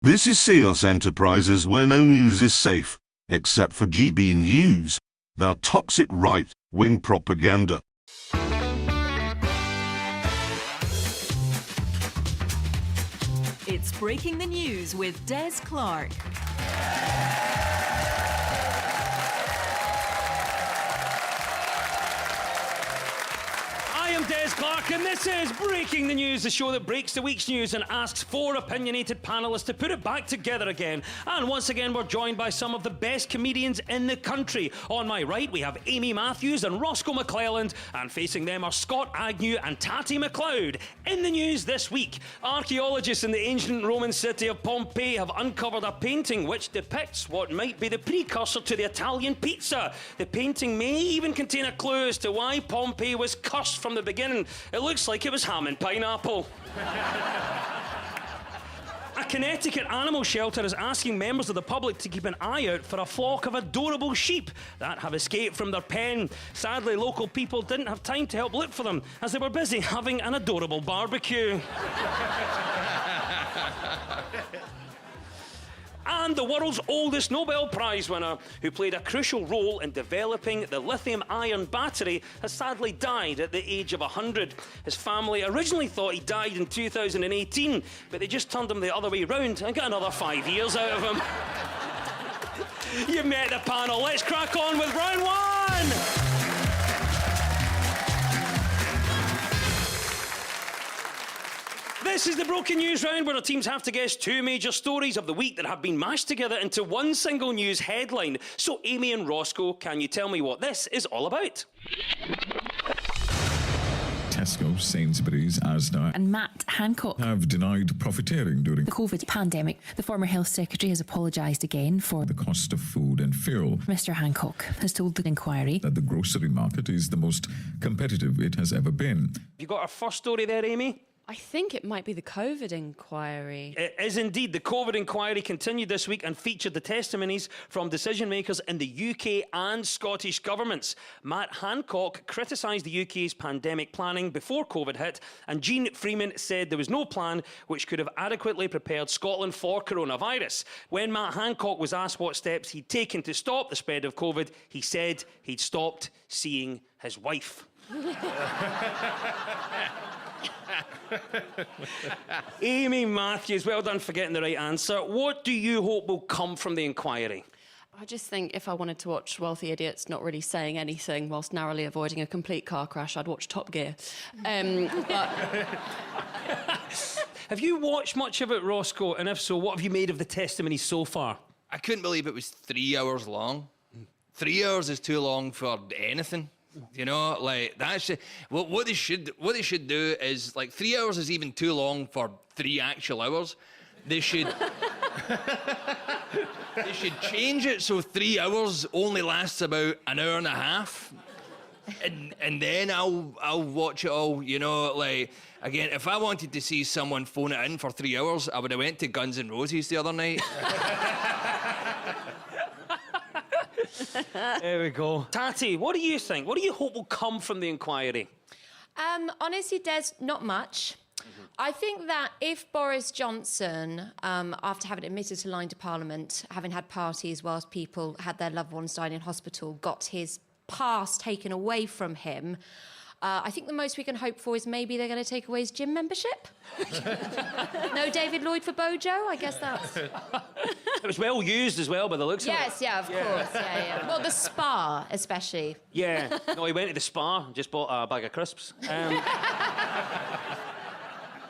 This is Seos Enterprises where no news is safe, except for GB News, their toxic right-wing propaganda. It's Breaking the News with Des Clark. I am Des Clark, and this is Breaking the News, the show that breaks the week's news and asks four opinionated panellists to put it back together again. And once again, we're joined by some of the best comedians in the country. On my right, we have Amy Matthews and Roscoe McClelland, and facing them are Scott Agnew and Tatty McLeod. In the news this week, archaeologists in the ancient Roman city of Pompeii have uncovered a painting which depicts what might be the precursor to the Italian pizza. The painting may even contain a clue as to why Pompeii was cursed from the beginning. It looks like it was ham and pineapple. A Connecticut animal shelter is asking members of the public to keep an eye out for a flock of adorable sheep that have escaped from their pen. Sadly, local people didn't have time to help look for them as they were busy having an adorable barbecue. And the world's oldest Nobel Prize winner, who played a crucial role in developing the lithium-ion battery, has sadly died at the age of 100. His family originally thought he died in 2018, but they just turned him the other way round and got another 5 years out of him. You've met the panel. Let's crack on with round one! This is the Broken News round, where our teams have to guess two major stories of the week that have been mashed together into one single news headline. So, Amy and Roscoe, can you tell me what this is all about? Tesco, Sainsbury's, Asda and Matt Hancock have denied profiteering during the COVID pandemic. The former Health Secretary has apologised again for the cost of food and fuel. Mr Hancock has told the inquiry that the grocery market is the most competitive it has ever been. You got our first story there, Amy? I think it might be the COVID inquiry. It is indeed. The COVID inquiry continued this week and featured the testimonies from decision makers in the UK and Scottish governments. Matt Hancock criticised the UK's pandemic planning before COVID hit, and Jean Freeman said there was no plan which could have adequately prepared Scotland for coronavirus. When Matt Hancock was asked what steps he'd taken to stop the spread of COVID, he said he'd stopped seeing his wife. Amy Matthews, well done for getting the right answer. What do you hope will come from the inquiry? I just think if I wanted to watch wealthy idiots not really saying anything whilst narrowly avoiding a complete car crash, I'd watch Top Gear. But have you watched much of it, Roscoe? And if so, what have you made of the testimony so far? I couldn't believe it was 3 hours long. 3 hours is too long for anything. You know, like that's what they should do is, like, 3 hours is even too long for 3 actual hours. They should change it so 3 hours only lasts about an hour and a half, and then I'll watch it all. You know, like, again, if I wanted to see someone phone it in for 3 hours, I would have went to Guns N' Roses the other night. There we go. Tatty, what do you think? What do you hope will come from the inquiry? Honestly, Des, not much. I think that if Boris Johnson, after having admitted to lying to Parliament, having had parties whilst people had their loved ones dying in hospital, got his pass taken away from him, I think the most we can hope for is maybe they're going to take away his gym membership. No David Lloyd for Bojo? I guess that's... It was well used as well by the looks of it. Yes, yeah, of course. Yeah. Well, the spa, especially. Yeah. No, he went to the spa and just bought a bag of crisps.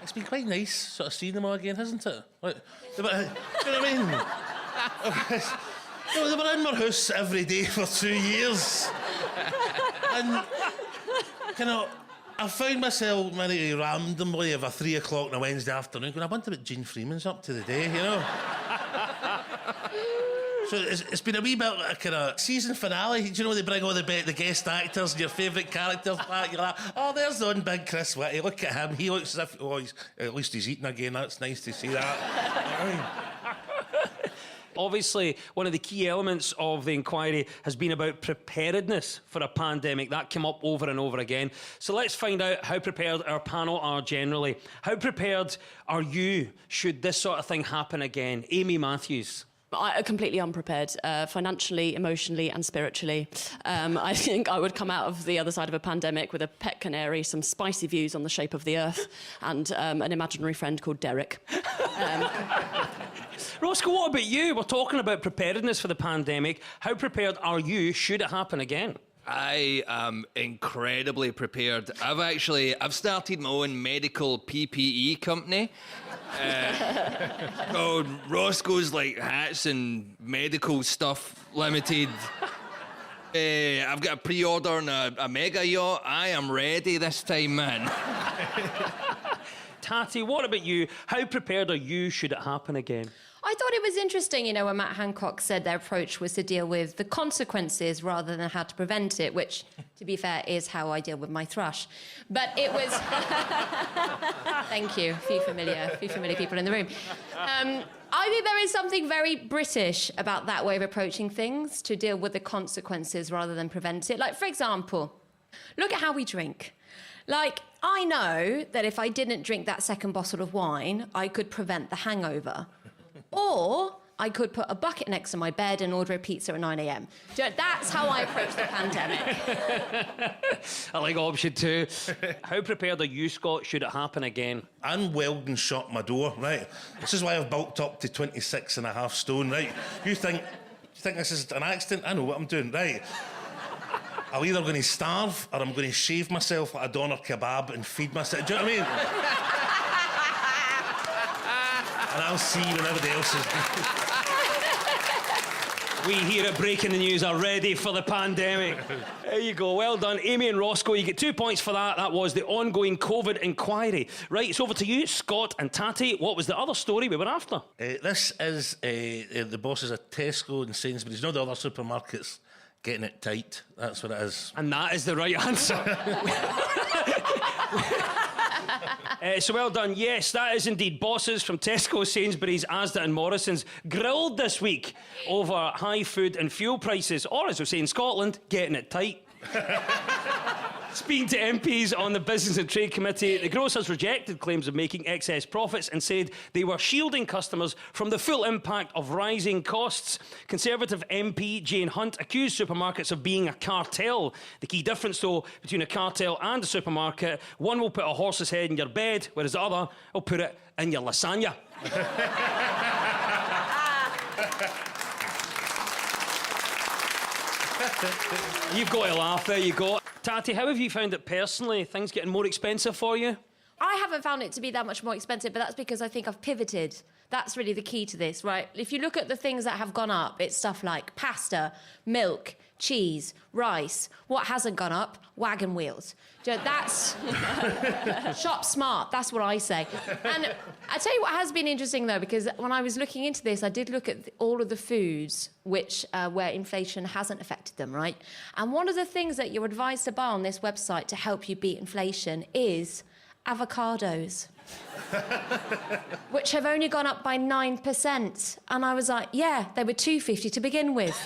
It's been quite nice sort of seeing them all again, hasn't it? Like, you know what I mean? You know, they were in my house every day for 2 years. And, you know, I found myself maybe randomly of a 3 o'clock on a Wednesday afternoon going, I wonder what Jean Freeman's up to today, you know? So it's been a wee bit like a kind of season finale. Do you know, they bring all the guest actors and your favourite characters back. You're like, oh, there's the one big Chris Whitty. Look at him. He looks as if, at least he's eating again. That's nice to see that. Obviously, one of the key elements of the inquiry has been about preparedness for a pandemic. That came up over and over again. So let's find out how prepared our panel are generally. How prepared are you should this sort of thing happen again? Amy Matthews. I'm completely unprepared, financially, emotionally and spiritually. I think I would come out of the other side of a pandemic with a pet canary, some spicy views on the shape of the earth, and an imaginary friend called Derek. Roscoe, what about you? We're talking about preparedness for the pandemic. How prepared are you should it happen again? I am incredibly prepared. I've started my own medical PPE company. Called Roscoe's Hats and Medical Stuff Limited. I've got a pre-order on a mega yacht. I am ready this time, man. Tati, what about you? How prepared are you should it happen again? I thought it was interesting, when Matt Hancock said their approach was to deal with the consequences rather than how to prevent it, which, to be fair, is how I deal with my thrush. But it was... Thank you. A few familiar people in the room. I think there is something very British about that way of approaching things, to deal with the consequences rather than prevent it. For example, look at how we drink. I know that if I didn't drink that second bottle of wine, I could prevent the hangover. Or I could put a bucket next to my bed and order a pizza at 9 a.m. That's how I approach the pandemic. I like option 2. How prepared are you, Scott, should it happen again? I'm welding shut my door, right? This is why I've bulked up to 26.5 stone, right? You think this is an accident? I know what I'm doing, right? I'm either going to starve or I'm going to shave myself like a doner kebab and feed myself. Do you know what I mean? And I'll see when everybody else is... We here at Breaking the News are ready for the pandemic. There you go. Well done. Amy and Roscoe, you get 2 points for that. That was the ongoing COVID inquiry. Right, it's over to you, Scott and Tati. What was the other story we were after? This is the bosses at Tesco and Sainsbury's, the other supermarkets, getting it tight. That's what it is. And that is the right answer. So well done. Yes, that is indeed bosses from Tesco, Sainsbury's, Asda and Morrison's grilled this week over high food and fuel prices, or as we say in Scotland, getting it tight. Speaking to MPs on the Business and Trade Committee, the grocers rejected claims of making excess profits and said they were shielding customers from the full impact of rising costs. Conservative MP Jane Hunt accused supermarkets of being a cartel. The key difference, though, between a cartel and a supermarket, one will put a horse's head in your bed, whereas the other will put it in your lasagna. You've got to laugh, there you go. Tati, how have you found it personally? Things getting more expensive for you? I haven't found it to be that much more expensive, but that's because I think I've pivoted. That's really the key to this, right? If you look at the things that have gone up, it's stuff like pasta, milk, cheese, rice. What hasn't gone up? Wagon wheels. That's... Shop smart, that's what I say. And I tell you what has been interesting, though, because when I was looking into this, I did look at all of the foods where inflation hasn't affected them, right? And one of the things that you're advised to buy on this website to help you beat inflation is avocados. Which have only gone up by 9%. And I was like, yeah, they were $2.50 to begin with.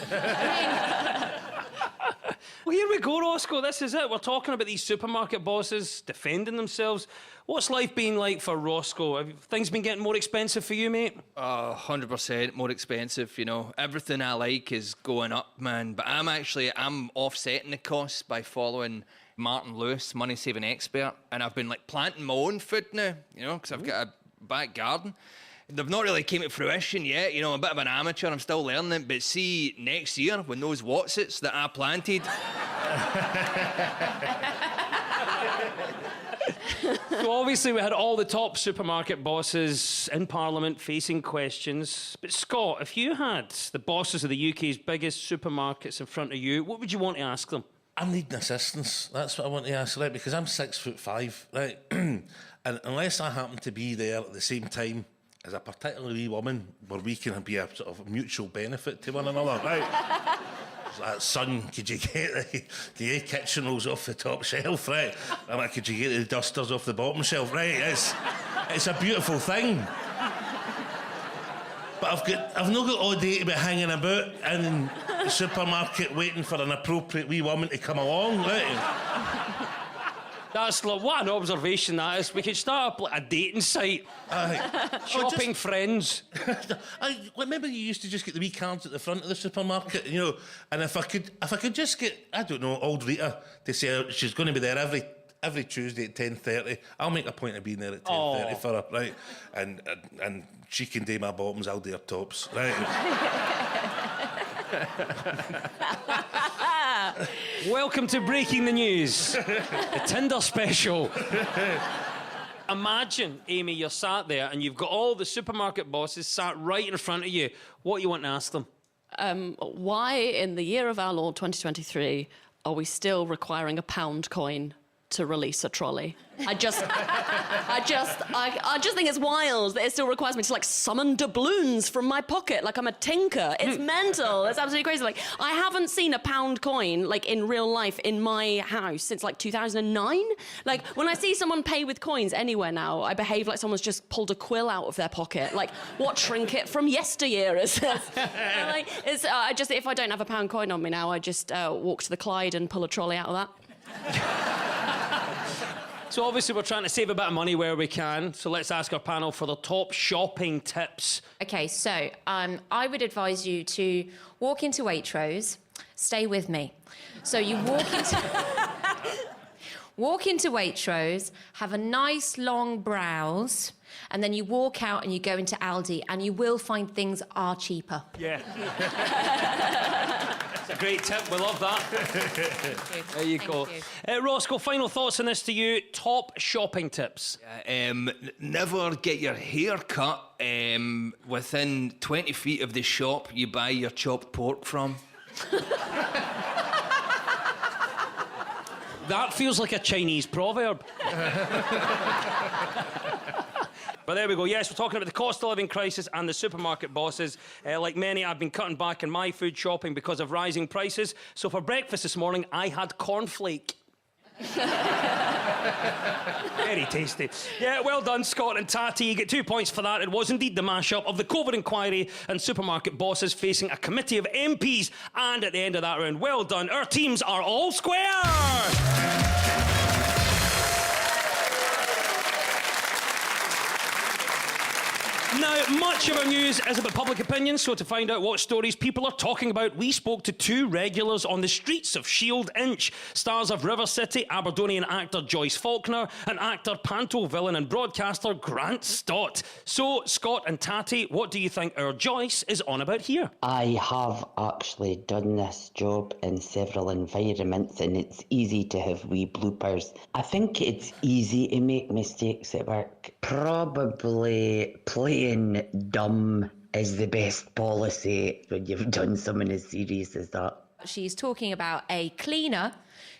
Well, here we go, Roscoe. This is it. We're talking about these supermarket bosses defending themselves. What's life been like for Roscoe? Have things been getting more expensive for you, mate? 100% more expensive, Everything I like is going up, man. But I'm offsetting the costs by following Martin Lewis, money saving expert, and I've been planting my own food now, because I've got a back garden. They've not really came to fruition yet, I'm a bit of an amateur, I'm still learning, but see, next year, when those Watsits that I planted... So obviously we had all the top supermarket bosses in Parliament facing questions. But Scott, if you had the bosses of the UK's biggest supermarkets in front of you, what would you want to ask them? I'm needing assistance. That's what I want to ask, right? Because I'm 6'5", right? And unless I happen to be there at the same time as a particularly wee woman, where we can be a sort of mutual benefit to one another, right? That son, could you get the kitchen rolls off the top shelf, right? And could you get the dusters off the bottom shelf, right? It's a beautiful thing. But I've not got all day to be hanging about in the supermarket waiting for an appropriate wee woman to come along, right? That's like, what an observation that is. We could start up like a dating site. Shopping friends. Remember you used to just get the wee cards at the front of the supermarket, you know, and if I could just get, I don't know, old Rita to say she's going to be there every Tuesday at 10:30. I'll make a point of being there at 10:30 for her, right? And she can do my bottoms, I'll do her tops, right? Welcome to Breaking the News, the Tinder special. Imagine, Amy, you're sat there and you've got all the supermarket bosses sat right in front of you. What you want to ask them? Why, in the year of our Lord 2023, are we still requiring a pound coin to release a trolley? I just think it's wild that it still requires me to like summon doubloons from my pocket like I'm a tinker. It's mental. It's absolutely crazy. Like, I haven't seen a pound coin like in real life in my house since like 2009. Like, when I see someone pay with coins anywhere now, I behave like someone's just pulled a quill out of their pocket. Like, what trinket from yesteryear is this? Like, it's if I don't have a pound coin on me now, I just walk to the Clyde and pull a trolley out of that. So obviously we're trying to save a bit of money where we can. So let's ask our panel for the top shopping tips. Okay, so I would advise you to walk into Waitrose. Stay with me. So you walk into Waitrose, have a nice long browse, and then you walk out and you go into Aldi, and you will find things are cheaper. Yeah. It's a great tip. We love that. There you go. Roscoe, final thoughts on this to you. Top shopping tips. Never get your hair cut within 20 feet of the shop you buy your chopped pork from. That feels like a Chinese proverb. But there we go. Yes, we're talking about the cost of living crisis and the supermarket bosses. Like many, I've been cutting back on my food shopping because of rising prices. So for breakfast this morning, I had cornflake. Very tasty. Yeah, well done, Scott and Tati. You get 2 points for that. It was indeed the mashup of the COVID inquiry and supermarket bosses facing a committee of MPs. And at the end of that round, well done. Our teams are all square. Now, much of our news is about public opinion, so to find out what stories people are talking about, we spoke to two regulars on the streets of Shield Inch, stars of River City, Aberdonian actor Joyce Faulkner, and actor, panto villain and broadcaster Grant Stott. So, Scott and Tati, what do you think our Joyce is on about here? I have actually done this job in several environments, and it's easy to have wee bloopers. I think it's easy to make mistakes at work. Probably playing dumb is the best policy when you've done something as serious as that. She's talking about a cleaner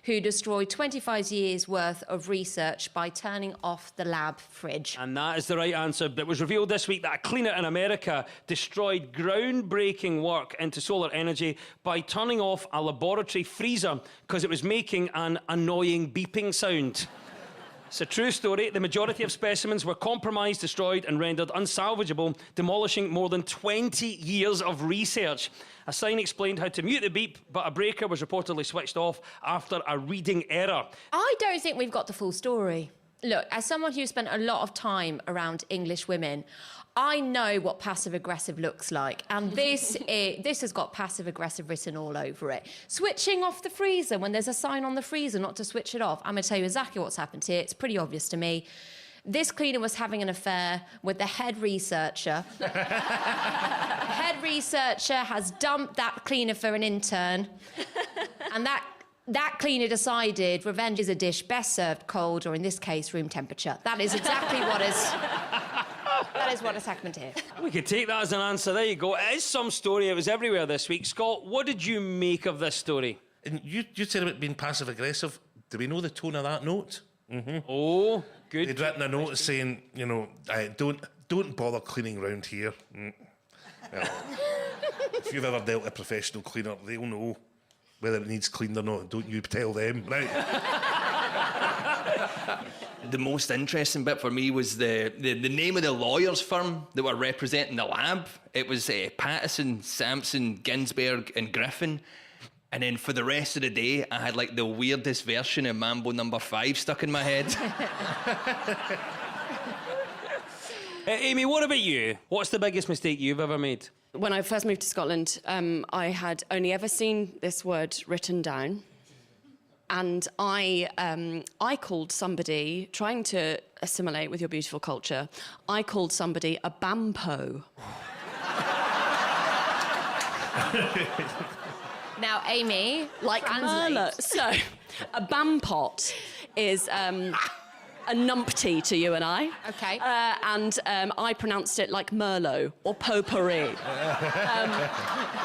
who destroyed 25 years' worth of research by turning off the lab fridge. And that is the right answer. But it was revealed this week that a cleaner in America destroyed groundbreaking work into solar energy by turning off a laboratory freezer because it was making an annoying beeping sound. It's a true story. The majority of specimens were compromised, destroyed and rendered unsalvageable, demolishing more than 20 years of research. A sign explained how to mute the beep, but a breaker was reportedly switched off after a reading error. I don't think we've got the full story. Look, as someone who spent a lot of time around English women, I know what passive-aggressive looks like, and this has got passive-aggressive written all over it. Switching off the freezer when there's a sign on the freezer not to switch it off. I'm going to tell you exactly what's happened here. It's pretty obvious to me. This cleaner was having an affair with the head researcher. The head researcher has dumped that cleaner for an intern, and that cleaner decided revenge is a dish best served cold, or in this case, room temperature. That is exactly what is... That is what has happened here. We could take that as an answer. There you go. It is some story. It was everywhere this week. Scott, what did you make of this story? And you said about being passive-aggressive. Do we know the tone of that note? Mm-hmm. Oh, good. They'd written a note saying, you know, don't bother cleaning round here. Well, if you've ever dealt with a professional cleaner, they'll know whether it needs cleaned or not. Don't you tell them, right? the most interesting bit for me was the name of the lawyers firm that were representing the lab. It was Pattison, Sampson, Ginsberg and Griffin. And then for the rest of the day, I had like the weirdest version of Mambo No. 5 stuck in my head. Amy, what about you? What's the biggest mistake you've ever made? When I first moved to Scotland, I had only ever seen this word written down. And I called somebody, trying to assimilate with your beautiful culture, I called somebody a bampo. Now, Amy, Like translate. Merlot. So, a bampot is a numpty to you and I. Okay. And I pronounced it like Merlot or potpourri,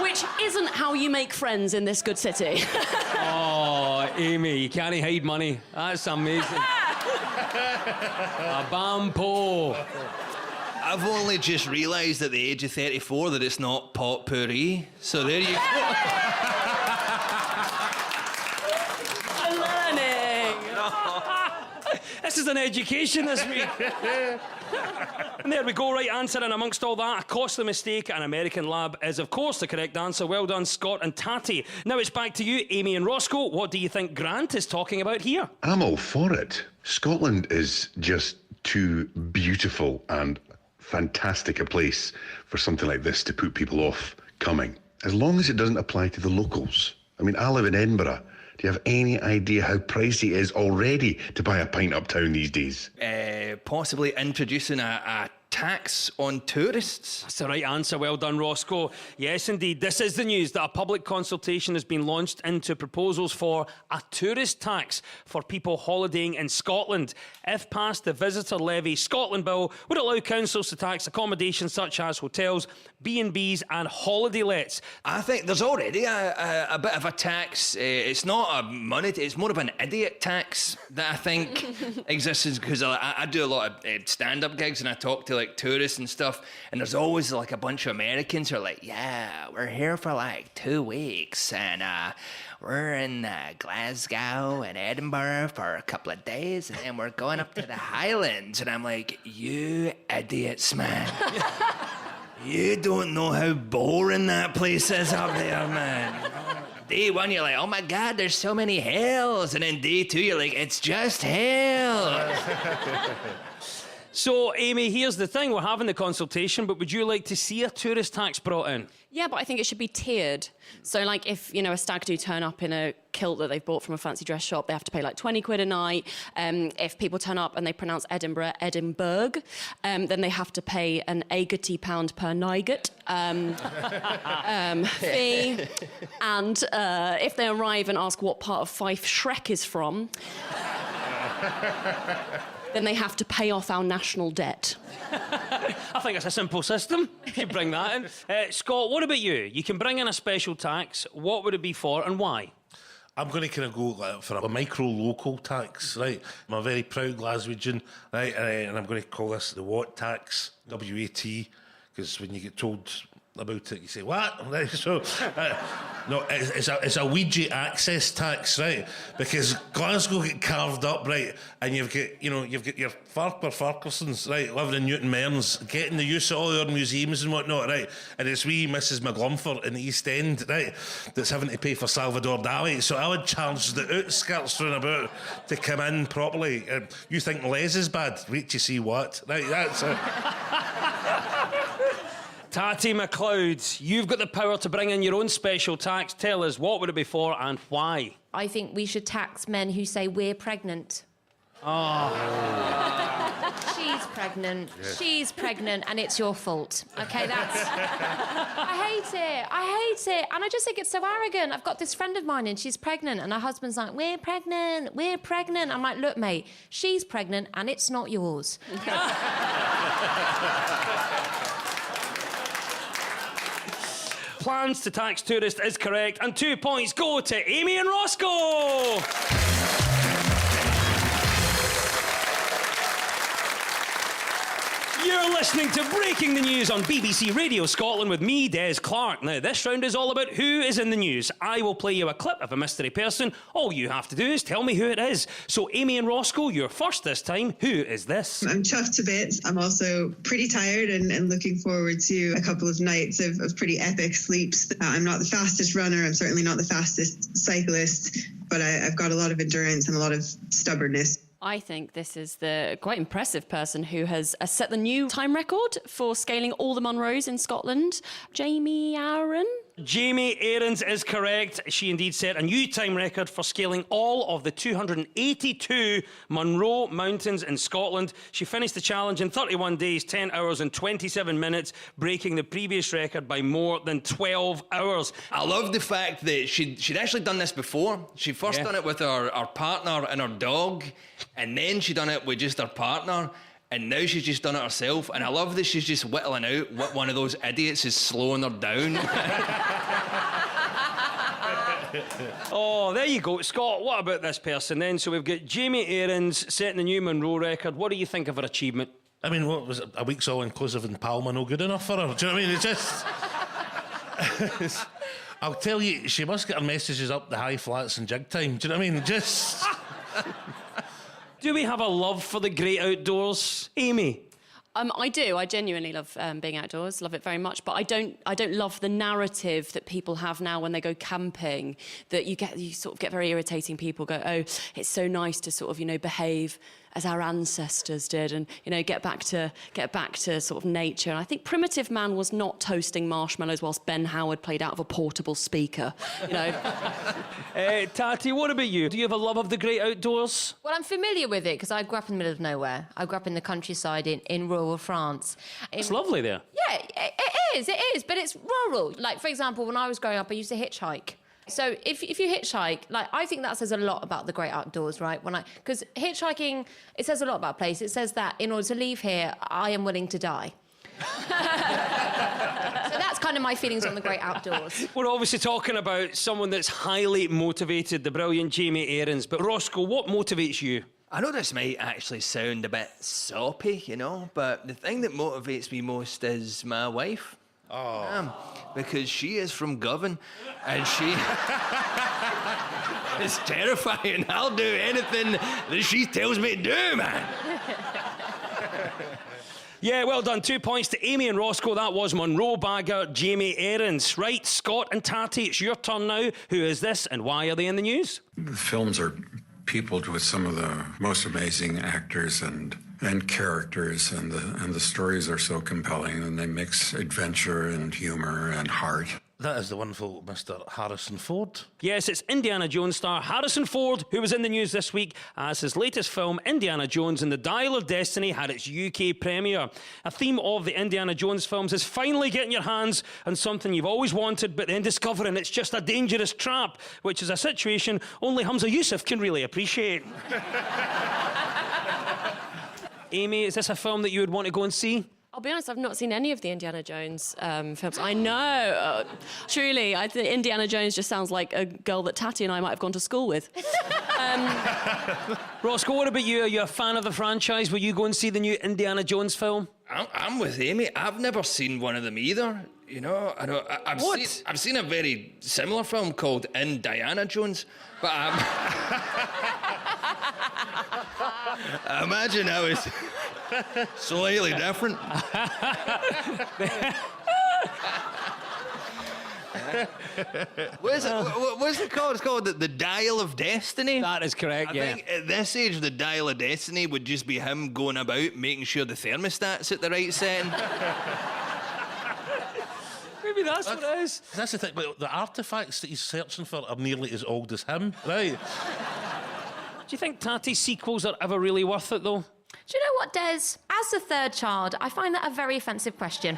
which isn't how you make friends in this good city. Oh, Amy, you can't hide money. That's amazing. A bampo. I've only just realised at the age of 34 that it's not potpourri. So there you go. I'm learning. This is an education this week. And there we go, right answer. And amongst all that, a costly mistake at an American lab is, of course, the correct answer. Well done, Scott and Tatty. Now it's back to you, Amy and Roscoe. What do you think Grant is talking about here? I'm all for it. Scotland is just too beautiful and fantastic a place for something like this to put people off coming, as long as it doesn't apply to the locals. I mean, I live in Edinburgh. Do you have any idea how pricey it is already to buy a pint uptown these days? Possibly introducing a tax on tourists. That's the right answer. Well done, Roscoe. Yes, indeed. This is the news that a public consultation has been launched into proposals for a tourist tax for people holidaying in Scotland. If passed, the Visitor Levy Scotland Bill would allow councils to tax accommodation such as hotels, B&Bs and holiday lets. I think there's already a bit of a tax. It's not a money, it's more of an idiot tax that I think exists, because I do a lot of stand-up gigs and I talk to like tourists and stuff, and there's always like a bunch of Americans who are like, yeah, we're here for like 2 weeks and we're in Glasgow and Edinburgh for a couple of days and then we're going up to the Highlands. And I'm like, you idiots, man. You don't know how boring that place is up there, man. Day one, you're like, oh my God, there's so many hills. And then day two, you're like, it's just hill. So, Amy, here's the thing. We're having the consultation, but would you like to see a tourist tax brought in? Yeah, but I think it should be tiered. So, like, if, you know, a stag do turn up in a kilt that they've bought from a fancy dress shop, they have to pay like 20 quid a night. If people turn up and they pronounce Edinburgh, Edinburgh, then they have to pay an £80 per nugget fee. And if they arrive and ask what part of Fife Shrek is from, then they have to pay off our national debt. I think it's a simple system. You should bring that in. Scott, what about you? You can bring in a special tax. What would it be for and why? I'm going to kind of go for a micro-local tax, right? I'm a very proud Glaswegian, right? And I'm going to call this the Watt tax, W-A-T, because when you get told about it, you say, what? Right, so, no, it's a Ouija access tax, right? Because Glasgow get carved up, right? And you've got your Farquhar Farquharsons, right, living in Newton Mearns, getting the use of all their museums and whatnot, right? And it's wee Mrs. McGlumford in the East End, right, that's having to pay for Salvador Dali. So I would charge the outskirts round about to come in properly. You think Les is bad? Wait to see what, right? That's it. Tatty McLeod, you've got the power to bring in your own special tax. Tell us, what would it be for and why? I think we should tax men who say we're pregnant. Oh. She's pregnant. Yeah. She's pregnant, and it's your fault. Okay, that's. I hate it. I hate it, and I just think it's so arrogant. I've got this friend of mine, and she's pregnant, and her husband's like, "We're pregnant. We're pregnant." I'm like, "Look, mate, she's pregnant, and it's not yours." Plans to tax tourists is correct, and 2 points go to Amy and Roscoe. You're listening to Breaking the News on BBC Radio Scotland with me, Des Clark. Now, this round is all about who is in the news. I will play you a clip of a mystery person. All you have to do is tell me who it is. So, Amy and Roscoe, you're first this time. Who is this? I'm chuffed to bits. I'm also pretty tired and looking forward to a couple of nights of pretty epic sleeps. I'm not the fastest runner. I'm certainly not the fastest cyclist, but I've got a lot of endurance and a lot of stubbornness. I think this is the quite impressive person who has set the new time record for scaling all the Munros in Scotland. Jamie Aaron? Jamie Aarons is correct. She indeed set a new time record for scaling all of the 282 Munro Mountains in Scotland. She finished the challenge in 31 days, 10 hours and 27 minutes, breaking the previous record by more than 12 hours. I love the fact that she'd actually done this before. She first done it with her partner and her dog, and then she done it with just her partner. And now she's just done it herself. And I love that she's just whittling out what one of those idiots is slowing her down. Oh, there you go. Scott, what about this person then? So we've got Jamie Aarons setting the new Munro record. What do you think of her achievement? I mean, what was it? A week's all-inclusive in Palma no good enough for her? Do you know what I mean? It's just... I'll tell you, she must get her messages up the high flats and jig time. Do you know what I mean? Just... Do we have a love for the great outdoors, Amy? I do. I genuinely love being outdoors. Love it very much. But I don't love the narrative that people have now when they go camping. That you sort of get very irritating. People go, oh, it's so nice to sort of behave as our ancestors did, and get back to sort of nature. And I think primitive man was not toasting marshmallows whilst Ben Howard played out of a portable speaker. Tati, what about you? Do you have a love of the great outdoors? Well, I'm familiar with it because I grew up in the middle of nowhere. I grew up in the countryside in rural France. It's lovely there. Yeah, it is, but it's rural. Like, for example, when I was growing up, I used to hitchhike. So if you hitchhike, like, I think that says a lot about the great outdoors, right? Because hitchhiking, it says a lot about a place. It says that in order to leave here, I am willing to die. So that's kind of my feelings on the great outdoors. We're obviously talking about someone that's highly motivated, the brilliant Jamie Aarons. But Roscoe, what motivates you? I know this might actually sound a bit soppy, but the thing that motivates me most is my wife. Because she is from Govan, and she is terrifying. I'll do anything that she tells me to do, man. Yeah, well done. 2 points to Amy and Roscoe. That was Munro bagger Jamie Aarons. Right, Scott and Tati, it's your turn now. Who is this, and why are they in the news? The films are peopled with some of the most amazing actors and characters, and the stories are so compelling, and they mix adventure and humor and heart. That is the wonderful Mr. Harrison Ford. Yes, it's Indiana Jones star Harrison Ford who was in the news this week as his latest film, Indiana Jones and the Dial of Destiny, had its UK premiere. A theme of the Indiana Jones films is finally getting your hands on something you've always wanted, but then discovering it's just a dangerous trap, which is a situation only Hamza Yusuf can really appreciate. Amy, is this a film that you would want to go and see? I'll be honest, I've not seen any of the Indiana Jones films. I know, truly, I think Indiana Jones just sounds like a girl that Tati and I might have gone to school with. Roscoe, what about you? Are you a fan of the franchise? Will you go and see the new Indiana Jones film? I'm with Amy. I've never seen one of them either. I've seen a very similar film called Indiana Jones, but I imagine that was slightly different. What's it called? It's called the Dial of Destiny. That is correct, I think at this age, the Dial of Destiny would just be him going about making sure the thermostat's at the right setting. Maybe that's what it is. That's the thing, but the artefacts that he's searching for are nearly as old as him, right? Do you think Tati's sequels are ever really worth it, though? Do you know what, Des? As a third child, I find that a very offensive question.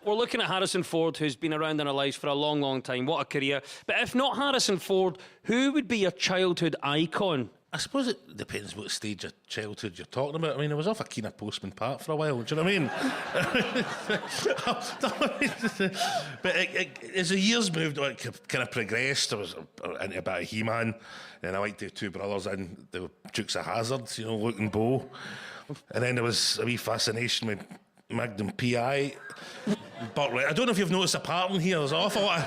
We're looking at Harrison Ford, who's been around in our lives for a long, long time. What a career. But if not Harrison Ford, who would be your childhood icon? I suppose it depends what stage of childhood you're talking about. I mean, I was off a Keena Postman Park for a while, do you know what I mean? But as the years moved on, it kind of progressed. I was into a bit of He-Man, and I liked the two brothers in the Dukes of Hazzard, you know, Luke and Bo. And then there was a wee fascination with Magnum P.I. But I don't know if you've noticed a pattern here. There's an awful lot of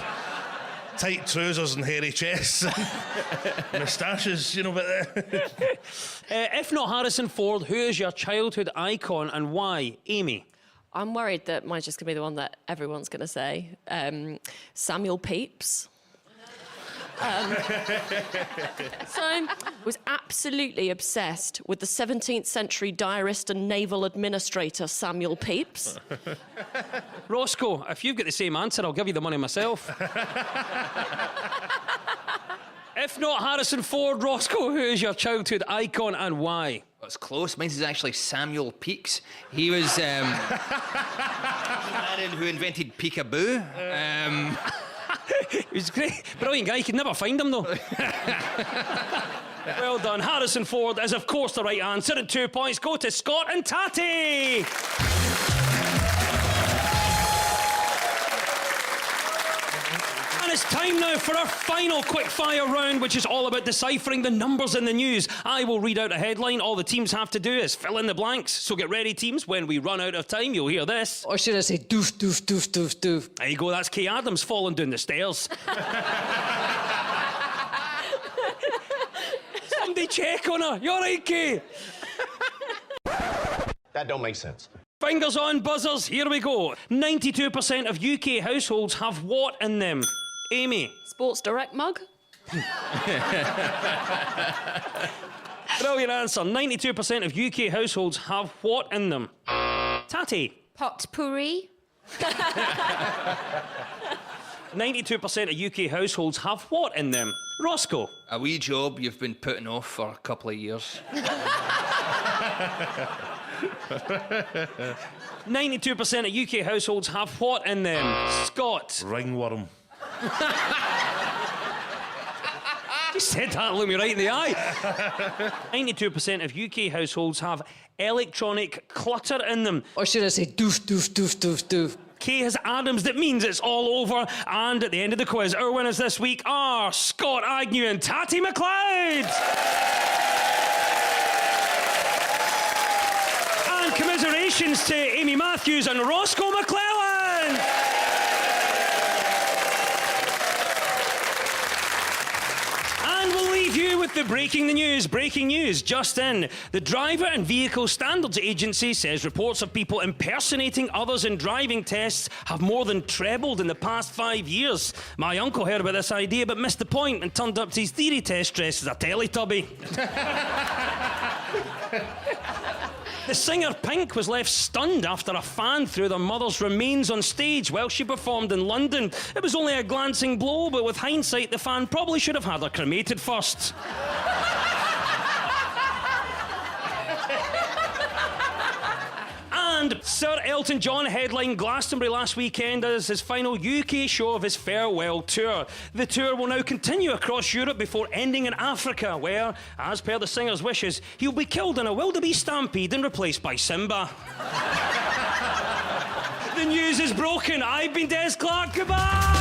tight trousers and hairy chests and moustaches, you know, but... If not Harrison Ford, who is your childhood icon and why? Amy? I'm worried that mine's just going to be the one that everyone's going to say. Samuel Pepys. So I was absolutely obsessed with the 17th century diarist and naval administrator Samuel Pepys. Roscoe, if you've got the same answer, I'll give you the money myself. If not Harrison Ford, Roscoe, who is your childhood icon and why? Well, it's close. Mine is actually Samuel Pepys. He was the man who invented peekaboo. He was great. Brilliant guy. You could never find him, though. Well done. Harrison Ford is, of course, the right answer. And 2 points go to Scott and Tatty. And it's time now for our final quick-fire round, which is all about deciphering the numbers in the news. I will read out a headline. All the teams have to do is fill in the blanks. So get ready, teams. When we run out of time, you'll hear this. Or should I say doof, doof, doof, doof, doof? There you go. That's Kay Adams falling down the stairs. Somebody check on her. You all right, Kay? That don't make sense. Fingers on buzzers. Here we go. 92% of UK households have what in them? Amy? Sports Direct mug? Brilliant answer. 92% of UK households have what in them? Tatty? Potpourri. 92% of UK households have what in them? Roscoe? A wee job you've been putting off for a couple of years. 92% of UK households have what in them? Scott? Ringworm. You said that, look me right in the eye. 92% of UK households have electronic clutter in them. Or should I say doof, doof, doof, doof, doof? Kay has Adams. That means it's all over. And at the end of the quiz, our winners this week are Scott Agnew and Tatty McLeod. And commiserations to Amy Matthews and Roscoe McClellan. And we'll leave you with the breaking news. Breaking news just in. The Driver and Vehicle Standards Agency says reports of people impersonating others in driving tests have more than trebled in the past 5 years. My uncle heard about this idea but missed the point and turned up to his theory test dressed as a Teletubby. The singer Pink was left stunned after a fan threw their mother's remains on stage while she performed in London. It was only a glancing blow, but with hindsight, the fan probably should have had her cremated first. And Sir Elton John headlined Glastonbury last weekend as his final UK show of his farewell tour. The tour will now continue across Europe before ending in Africa, where, as per the singer's wishes, he'll be killed in a wildebeest stampede and replaced by Simba. The news is broken. I've been Des Clark. Goodbye!